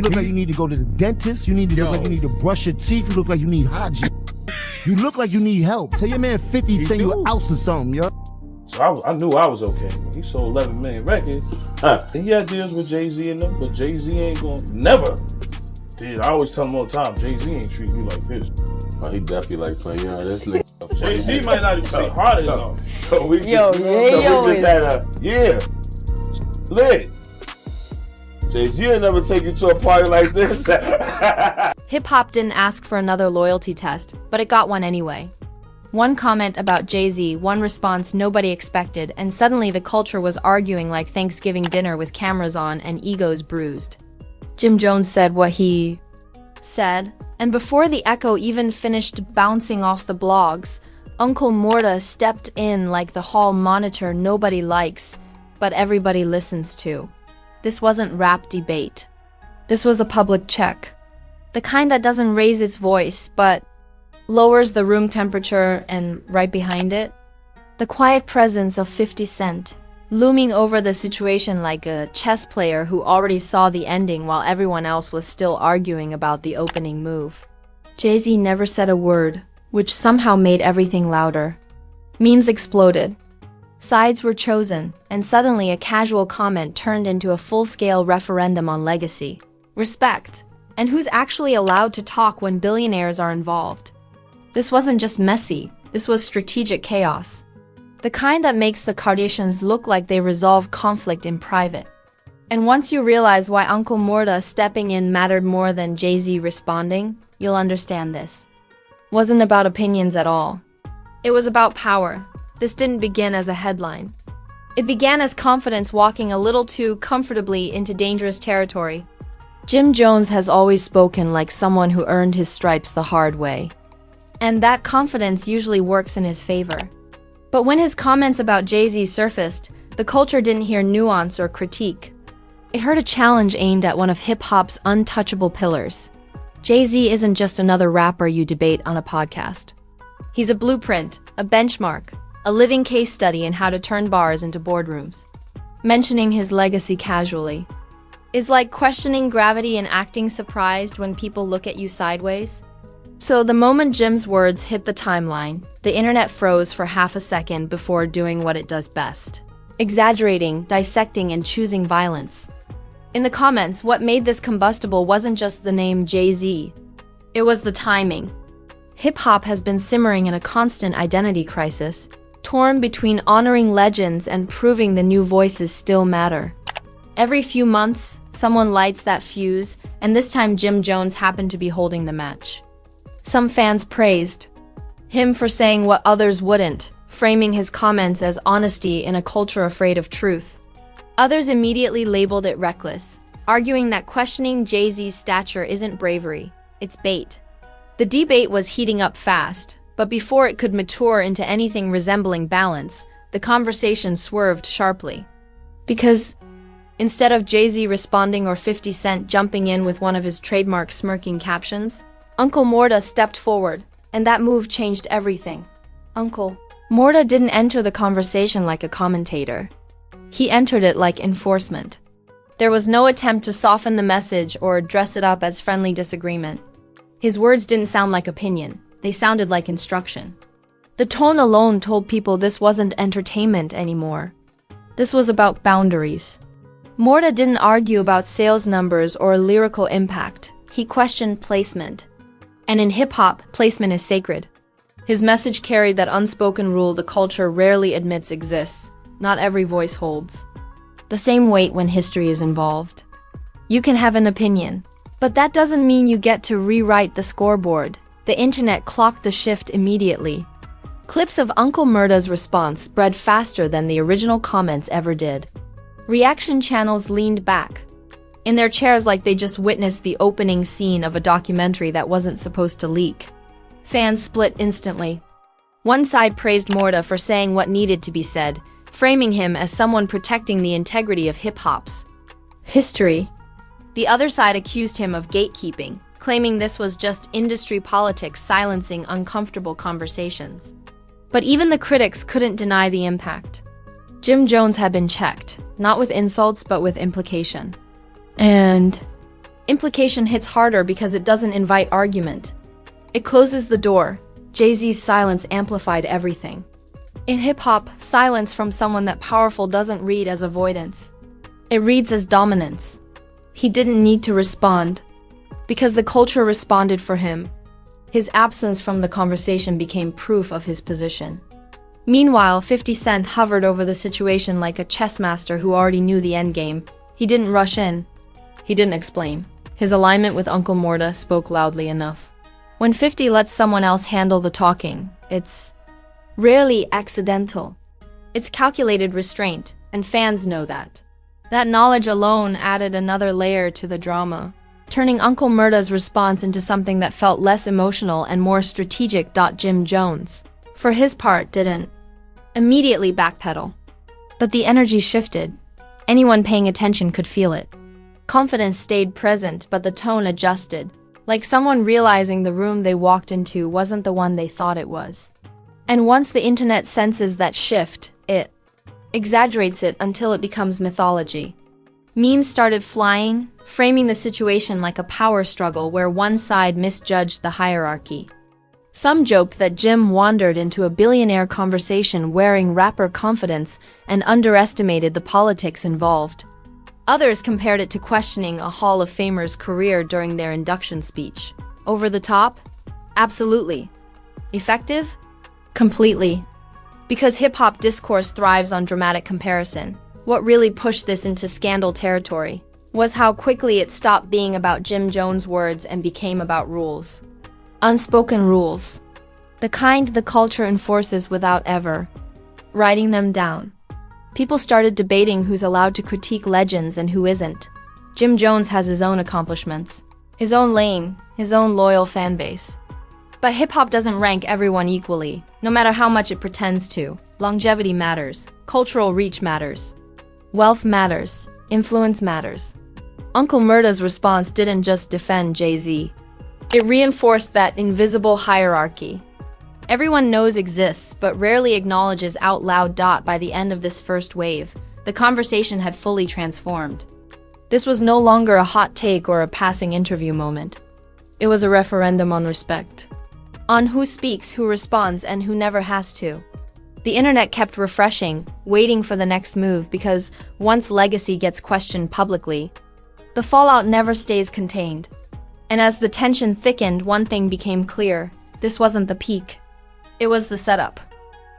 You look like you need to go to the dentist. You need to look like you need to brush your teeth. You look like you need hygiene. You look like you need help. Tell your man 50 send you an ounce or something, yo. So I knew I was okay. He sold 11 million records. And he had deals with Jay-Z and them, but Jay-Z ain't never did. I always tell him all the time, Jay-Z ain't treat me like this. Oh, he definitely like playing y'all. This nigga. Jay-Z might not even say hard as him. So we just had a lit. Jay-Z ain't never take you to a party like this. Hip-hop didn't ask for another loyalty test, but it got one anyway. One comment about Jay-Z, one response nobody expected, and suddenly the culture was arguing like Thanksgiving dinner with cameras on and egos bruised. Jim Jones said what he said, and before the echo even finished bouncing off the blogs, Uncle Murda stepped in like the hall monitor nobody likes, but everybody listens to. This wasn't rap debate. This was a public check. The kind that doesn't raise its voice, but lowers the room temperature, and right behind it, the quiet presence of 50 Cent, looming over the situation like a chess player who already saw the ending while everyone else was still arguing about the opening move. Jay-Z never said a word, which somehow made everything louder. Memes exploded. Sides were chosen, and suddenly a casual comment turned into a full-scale referendum on legacy, respect, and who's actually allowed to talk when billionaires are involved. This wasn't just messy, this was strategic chaos. The kind that makes the Kardashians look like they resolve conflict in private. And once you realize why Uncle Murda stepping in mattered more than Jay-Z responding, you'll understand this. Wasn't about opinions at all. It was about power. This didn't begin as a headline. It began as confidence walking a little too comfortably into dangerous territory. Jim Jones has always spoken like someone who earned his stripes the hard way. And that confidence usually works in his favor. But when his comments about Jay-Z surfaced, the culture didn't hear nuance or critique. It heard a challenge aimed at one of hip-hop's untouchable pillars. Jay-Z isn't just another rapper you debate on a podcast. He's a blueprint, a benchmark, a living case study in how to turn bars into boardrooms. Mentioning his legacy casually is like questioning gravity and acting surprised when people look at you sideways. So the moment Jim's words hit the timeline, the internet froze for half a second before doing what it does best. Exaggerating, dissecting, and choosing violence. In the comments, what made this combustible wasn't just the name Jay-Z. It was the timing. Hip-hop has been simmering in a constant identity crisis, torn between honoring legends and proving the new voices still matter. Every few months, someone lights that fuse, and this time Jim Jones happened to be holding the match. Some fans praised him for saying what others wouldn't, framing his comments as honesty in a culture afraid of truth. Others immediately labeled it reckless, arguing that questioning Jay-Z's stature isn't bravery, it's bait. The debate was heating up fast, but before it could mature into anything resembling balance, the conversation swerved sharply. Because instead of Jay-Z responding or 50 Cent jumping in with one of his trademark smirking captions, Uncle Murda stepped forward, and that move changed everything. Uncle Murda didn't enter the conversation like a commentator. He entered it like enforcement. There was no attempt to soften the message or dress it up as friendly disagreement. His words didn't sound like opinion, they sounded like instruction. The tone alone told people this wasn't entertainment anymore. This was about boundaries. Murda didn't argue about sales numbers or lyrical impact. He questioned placement. And in hip-hop, placement is sacred. His message carried that unspoken rule the culture rarely admits exists. Not every voice holds the same weight when history is involved. You can have an opinion, but that doesn't mean you get to rewrite the scoreboard. The internet clocked the shift immediately. Clips of Uncle Murda's response spread faster than the original comments ever did. Reaction channels leaned back in their chairs like they just witnessed the opening scene of a documentary that wasn't supposed to leak. Fans split instantly. One side praised Murda for saying what needed to be said, framing him as someone protecting the integrity of hip-hop's history. The other side accused him of gatekeeping, claiming this was just industry politics silencing uncomfortable conversations. But even the critics couldn't deny the impact. Jim Jones had been checked, not with insults but with implication. And Implication hits harder because it doesn't invite argument. It closes the door. Jay-Z's silence amplified everything. In hip-hop, silence from someone that powerful doesn't read as avoidance. It reads as dominance. He didn't need to respond, because the culture responded for him. His absence from the conversation became proof of his position. Meanwhile, 50 Cent hovered over the situation like a chess master who already knew the endgame. He didn't rush in. He didn't explain. His alignment with Uncle Murda spoke loudly enough. When 50 lets someone else handle the talking, it's rarely accidental. It's calculated restraint, and fans know that. That knowledge alone added another layer to the drama, turning Uncle Murda's response into something that felt less emotional and more strategic. Jim Jones, for his part, didn't immediately backpedal. But the energy shifted. Anyone paying attention could feel it. Confidence stayed present, but the tone adjusted, like someone realizing the room they walked into wasn't the one they thought it was. And once the internet senses that shift, it exaggerates it until it becomes mythology. Memes started flying, framing the situation like a power struggle where one side misjudged the hierarchy. Some joked that Jim wandered into a billionaire conversation wearing rapper confidence and underestimated the politics involved. Others compared it to questioning a Hall of Famer's career during their induction speech. Over the top? Absolutely. Effective? Completely. Because hip-hop discourse thrives on dramatic comparison. What really pushed this into scandal territory was how quickly it stopped being about Jim Jones' words and became about rules. Unspoken rules. The kind the culture enforces without ever writing them down. People started debating who's allowed to critique legends and who isn't. Jim Jones has his own accomplishments, his own lane, his own loyal fan base. But hip-hop doesn't rank everyone equally, no matter how much it pretends to. Longevity matters. Cultural reach matters. Wealth matters. Influence matters. Uncle Murda's response didn't just defend Jay-Z. It reinforced that invisible hierarchy everyone knows exists but rarely acknowledges out loud. By the end of this first wave, the conversation had fully transformed. This was no longer a hot take or a passing interview moment. It was a referendum on respect. On who speaks, who responds, and who never has to. The internet kept refreshing, waiting for the next move, because once legacy gets questioned publicly, the fallout never stays contained. And as the tension thickened, one thing became clear. This wasn't the peak. It was the setup.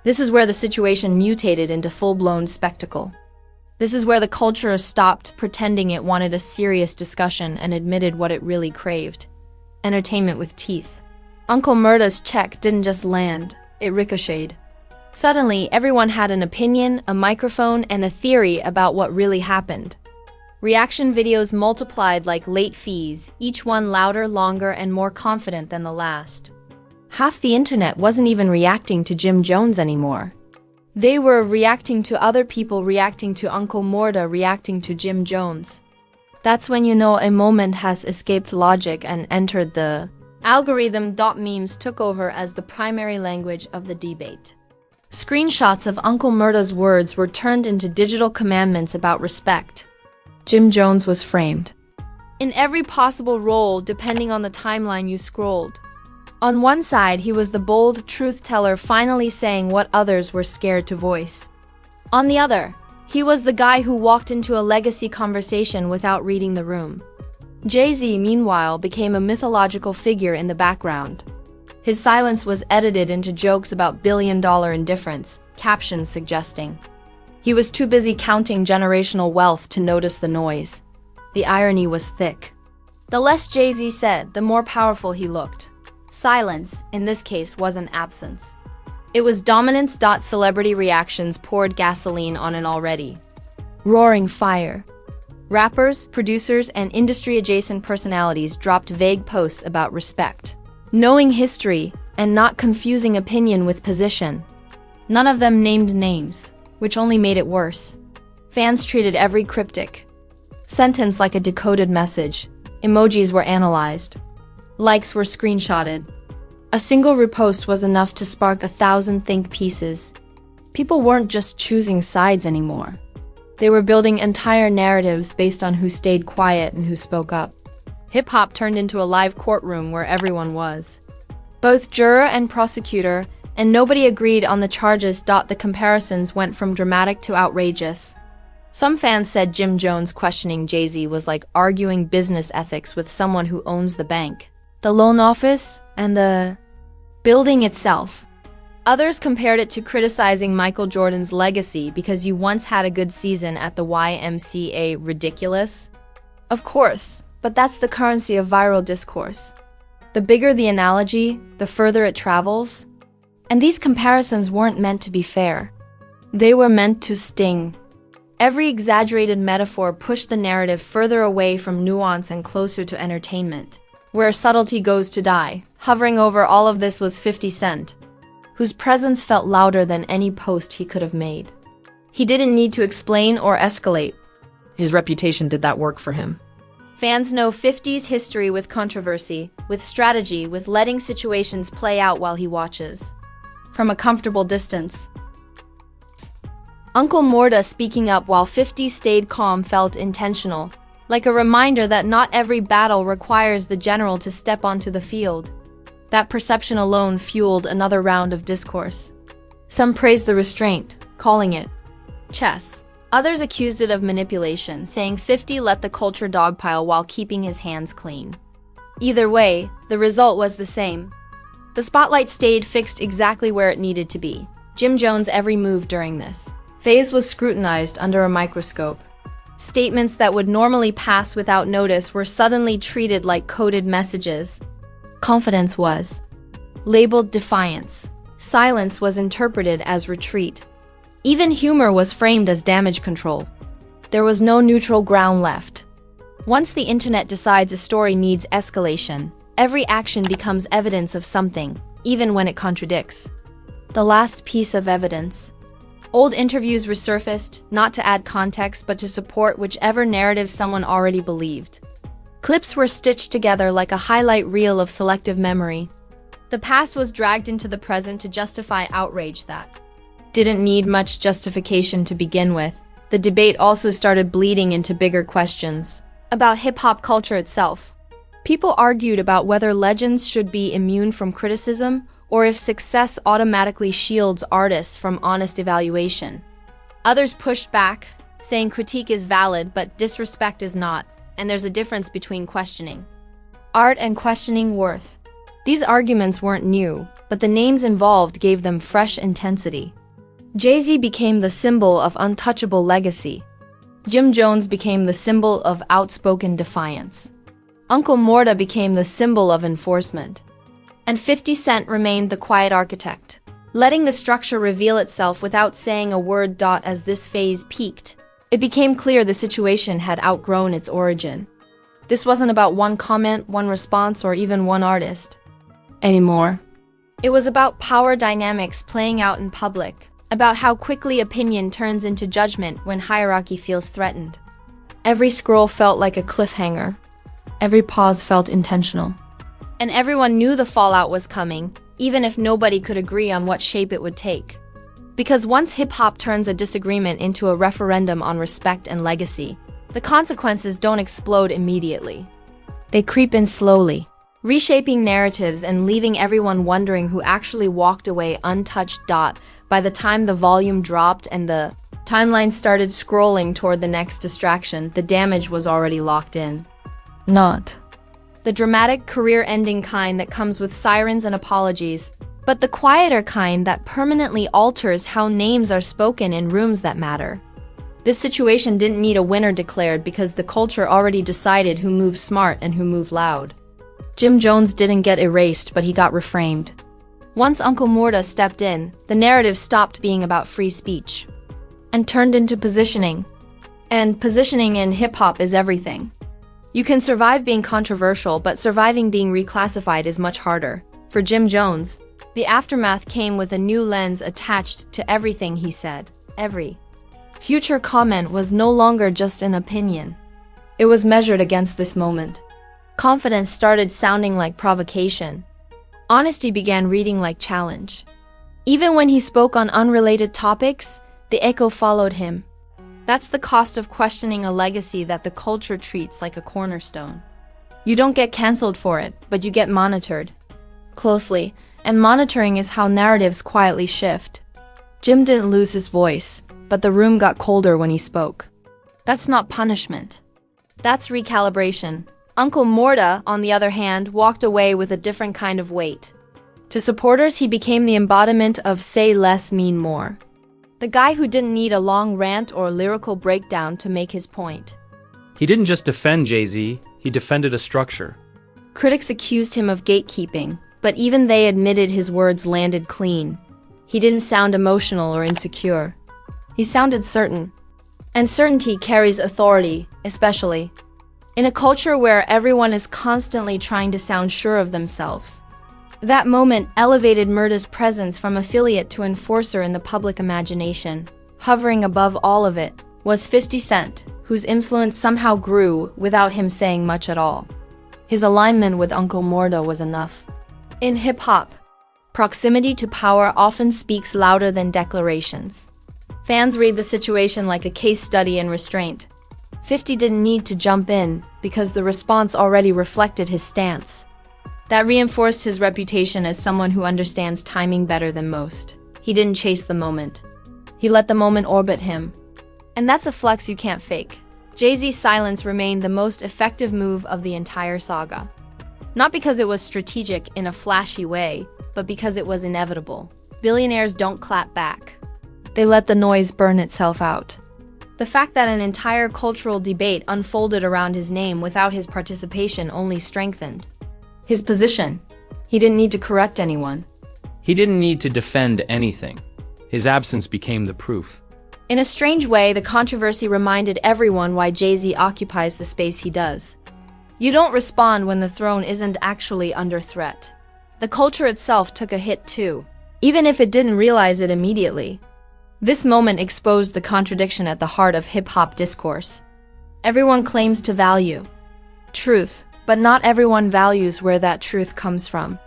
This is where the situation mutated into full-blown spectacle. This is where the culture stopped pretending it wanted a serious discussion and admitted what it really craved. Entertainment with teeth. Uncle Murda's check didn't just land, it ricocheted. Suddenly, everyone had an opinion, a microphone, and a theory about what really happened. Reaction videos multiplied like late fees, each one louder, longer, and more confident than the last. Half the internet wasn't even reacting to Jim Jones anymore. They were reacting to other people, reacting to Uncle Murda, reacting to Jim Jones. That's when you know a moment has escaped logic and entered the algorithm. Memes took over as the primary language of the debate. Screenshots of Uncle Murda's words were turned into digital commandments about respect. Jim Jones was framed in every possible role depending on the timeline you scrolled. On one side, he was the bold truth teller finally saying what others were scared to voice. On the other, he was the guy who walked into a legacy conversation without reading the room. Jay-Z, meanwhile, became a mythological figure in the background. His silence was edited into jokes about billion-dollar indifference, captions suggesting he was too busy counting generational wealth to notice the noise. The irony was thick. The less Jay-Z said, the more powerful he looked. Silence, in this case, wasn't absence. It was dominance. Celebrity reactions poured gasoline on an already roaring fire. Rappers, producers, and industry-adjacent personalities dropped vague posts about respect, knowing history, and not confusing opinion with position. None of them named names, which only made it worse. Fans treated every cryptic sentence like a decoded message. Emojis were analyzed. Likes were screenshotted. A single repost was enough to spark 1,000 think pieces. People weren't just choosing sides anymore. They were building entire narratives based on who stayed quiet and who spoke up. Hip-hop turned into a live courtroom where everyone was. Both juror and prosecutor, and nobody agreed on the charges. The comparisons went from dramatic to outrageous. Some fans said Jim Jones questioning Jay-Z was like arguing business ethics with someone who owns the bank, the loan office, and the building itself. Others compared it to criticizing Michael Jordan's legacy because you once had a good season at the YMCA. Ridiculous? Of course, but that's the currency of viral discourse. The bigger the analogy, the further it travels. And these comparisons weren't meant to be fair. They were meant to sting. Every exaggerated metaphor pushed the narrative further away from nuance and closer to entertainment, where subtlety goes to die. Hovering over all of this was 50 Cent, whose presence felt louder than any post he could have made. He didn't need to explain or escalate. His reputation did that work for him. Fans know 50's history with controversy, with strategy, with letting situations play out while he watches. From a comfortable distance. Uncle Murda speaking up while 50 stayed calm felt intentional, like a reminder that not every battle requires the general to step onto the field. That perception alone fueled another round of discourse. Some praised the restraint, calling it chess. Others accused it of manipulation, saying 50 let the culture dogpile while keeping his hands clean. Either way, the result was the same. The spotlight stayed fixed exactly where it needed to be. Jim Jones' every move during this phase was scrutinized under a microscope. Statements that would normally pass without notice were suddenly treated like coded messages. Confidence was labeled defiance. Silence was interpreted as retreat. Even humor was framed as damage control. There was no neutral ground left. Once the internet decides a story needs escalation, every action becomes evidence of something, even when it contradicts. The last piece of evidence. Old interviews resurfaced, not to add context but to support whichever narrative someone already believed. Clips were stitched together like a highlight reel of selective memory. The past was dragged into the present to justify outrage that didn't need much justification to begin with. The debate also started bleeding into bigger questions about hip-hop culture itself. People argued about whether legends should be immune from criticism or if success automatically shields artists from honest evaluation. Others pushed back, saying critique is valid but disrespect is not, and there's a difference between questioning art and questioning worth. These arguments weren't new, but the names involved gave them fresh intensity. Jay-Z became the symbol of untouchable legacy. Jim Jones became the symbol of outspoken defiance. Uncle Murda became the symbol of enforcement. And 50 Cent remained the quiet architect, letting the structure reveal itself without saying a word. As this phase peaked, it became clear the situation had outgrown its origin. This wasn't about one comment, one response, or even one artist anymore. It was about power dynamics playing out in public, about how quickly opinion turns into judgment when hierarchy feels threatened. Every scroll felt like a cliffhanger. Every pause felt intentional. And everyone knew the fallout was coming, even if nobody could agree on what shape it would take. Because once hip-hop turns a disagreement into a referendum on respect and legacy, the consequences don't explode immediately. They creep in slowly, reshaping narratives and leaving everyone wondering who actually walked away untouched. By the time the volume dropped and the timeline started scrolling toward the next distraction, the damage was already locked in. Not the dramatic, career-ending kind that comes with sirens and apologies, but the quieter kind that permanently alters how names are spoken in rooms that matter. This situation didn't need a winner declared because the culture already decided who moved smart and who moved loud. Jim Jones didn't get erased, but he got reframed. Once Uncle Murda stepped in, the narrative stopped being about free speech and turned into positioning. And positioning in hip-hop is everything. You can survive being controversial, but surviving being reclassified is much harder. For Jim Jones, the aftermath came with a new lens attached to everything he said. Every future comment was no longer just an opinion. It was measured against this moment. Confidence started sounding like provocation. Honesty began reading like challenge. Even when he spoke on unrelated topics, the echo followed him. That's the cost of questioning a legacy that the culture treats like a cornerstone. You don't get cancelled for it, but you get monitored closely, and monitoring is how narratives quietly shift. Jim didn't lose his voice, but the room got colder when he spoke. That's not punishment. That's recalibration. Uncle Murda, on the other hand, walked away with a different kind of weight. To supporters, he became the embodiment of say less, mean more. The guy who didn't need a long rant or lyrical breakdown to make his point. He didn't just defend Jay-Z, he defended a structure. Critics accused him of gatekeeping, but even they admitted his words landed clean. He didn't sound emotional or insecure. He sounded certain. And certainty carries authority, especially in a culture where everyone is constantly trying to sound sure of themselves. That moment elevated Murda's presence from affiliate to enforcer in the public imagination. Hovering above all of it was 50 Cent, whose influence somehow grew without him saying much at all. His alignment with Uncle Murda was enough. In hip-hop, proximity to power often speaks louder than declarations. Fans read the situation like a case study in restraint. 50 didn't need to jump in because the response already reflected his stance. That reinforced his reputation as someone who understands timing better than most. He didn't chase the moment. He let the moment orbit him. And that's a flex you can't fake. Jay-Z's silence remained the most effective move of the entire saga. Not because it was strategic in a flashy way, but because it was inevitable. Billionaires don't clap back. They let the noise burn itself out. The fact that an entire cultural debate unfolded around his name without his participation only strengthened his position. He didn't need to correct anyone. He didn't need to defend anything. His absence became the proof. In a strange way, the controversy reminded everyone why Jay-Z occupies the space he does. You don't respond when the throne isn't actually under threat. The culture itself took a hit too, even if it didn't realize it immediately. This moment exposed the contradiction at the heart of hip-hop discourse. Everyone claims to value truth, but not everyone values where that truth comes from.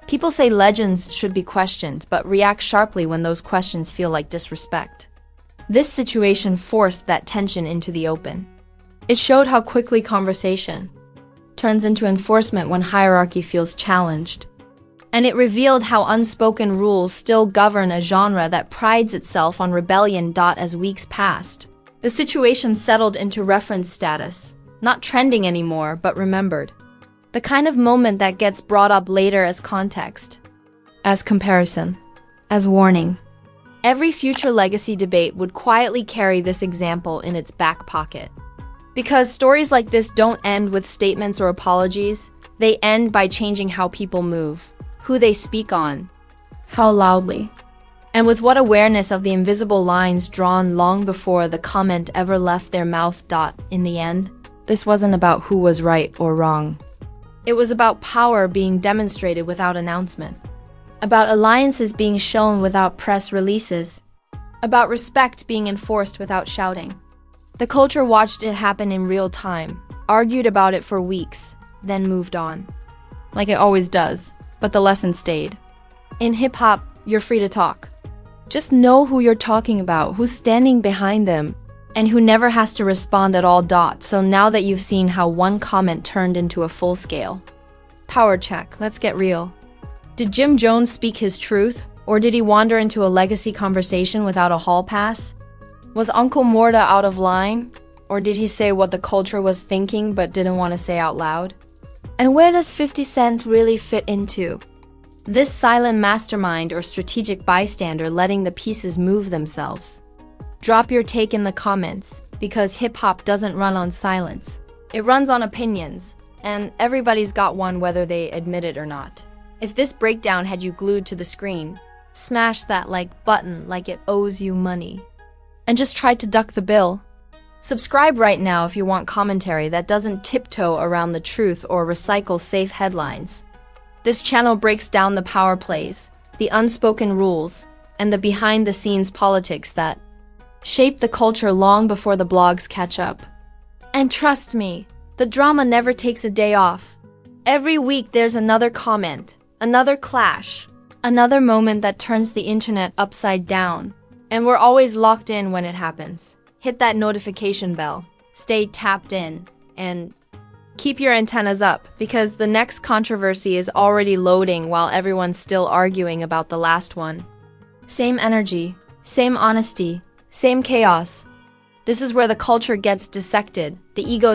People say legends should be questioned, but react sharply when those questions feel like disrespect. This situation forced that tension into the open. It showed how quickly conversation turns into enforcement when hierarchy feels challenged. And it revealed how unspoken rules still govern a genre that prides itself on rebellion. As weeks passed, the situation settled into reference status, not trending anymore, but remembered. The kind of moment that gets brought up later as context, as comparison, as warning. Every future legacy debate would quietly carry this example in its back pocket. Because stories like this don't end with statements or apologies, they end by changing how people move, who they speak on, how loudly, and with what awareness of the invisible lines drawn long before the comment ever left their mouth. In the end, this wasn't about who was right or wrong. It was about power being demonstrated without announcement, about alliances being shown without press releases, about respect being enforced without shouting. The culture watched it happen in real time, argued about it for weeks, then moved on. Like it always does, but the lesson stayed. In hip-hop, you're free to talk. Just know who you're talking about, who's standing behind them, and who never has to respond at all. So now that you've seen how one comment turned into a full-scale power check, let's get real. Did Jim Jones speak his truth, or did he wander into a legacy conversation without a hall pass? Was Uncle Murda out of line, or did he say what the culture was thinking but didn't want to say out loud? And where does 50 Cent really fit into this silent mastermind or strategic bystander letting the pieces move themselves? Drop your take in the comments, because hip-hop doesn't run on silence. It runs on opinions, and everybody's got one whether they admit it or not. If this breakdown had you glued to the screen, smash that like button like it owes you money. And just try to duck the bill. Subscribe right now if you want commentary that doesn't tiptoe around the truth or recycle safe headlines. This channel breaks down the power plays, the unspoken rules, and the behind-the-scenes politics that shape the culture long before the blogs catch up. And trust me, the drama never takes a day off. Every week there's another comment, another clash, another moment that turns the internet upside down. And we're always locked in when it happens. Hit that notification bell, stay tapped in, and Keep your antennas up, because the next controversy is already loading while everyone's still arguing about the last one. Same energy, same honesty, same chaos. This is where the culture gets dissected, the ego